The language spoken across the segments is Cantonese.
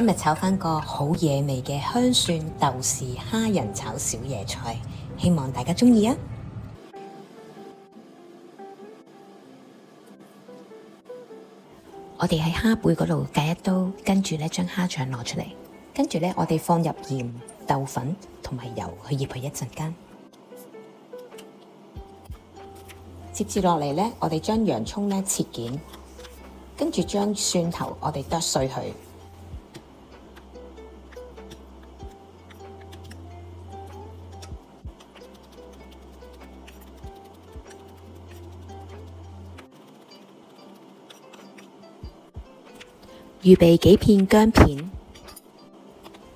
今日炒返個好惹味嘅香蒜豆豉蝦仁炒小椰菜，希望大家鍾意啊！我哋喺蝦背嗰度介一刀，跟住咧將蝦腸攞出嚟，跟住咧我哋放入鹽、豆粉同埋油去醃佢一陣間。接住落嚟咧，我哋將洋葱咧切件，跟住將蒜頭我哋剁碎佢。預備幾片薑片，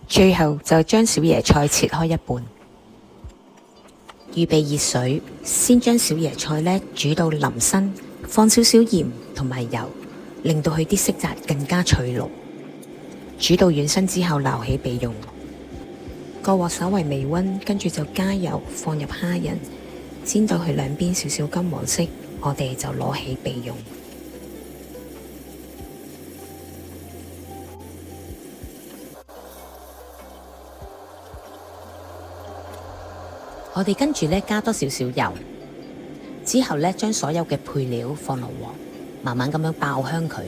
最後就將小椰菜切開一半。預備熱水，先將小椰菜呢煮到腍身，放少少鹽同埋油，令到佢啲色澤更加翠綠。煮到軟身之後撈起備用。個鑊稍為微溫，跟住就加油，放入蝦仁，煎到佢兩邊少少金黃色，我哋就攞起備用。我哋跟住加多少少油，之後將所有嘅配料放落鑊，慢慢咁樣爆香佢。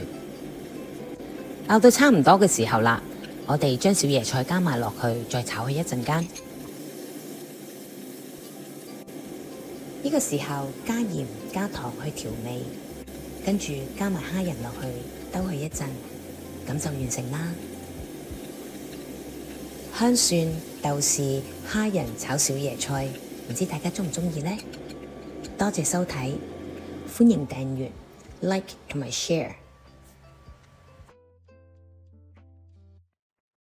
爆到差唔多嘅時候啦，我哋將小椰菜加埋落去，再炒佢一陣間。呢個時候加鹽加糖去調味，跟住加埋蝦仁落去，兜佢一陣，咁就完成啦。香蒜豆豉蝦仁炒小椰菜，唔知大家鍾唔鍾意呢？多謝收睇，歡迎訂閱、like 同埋 share。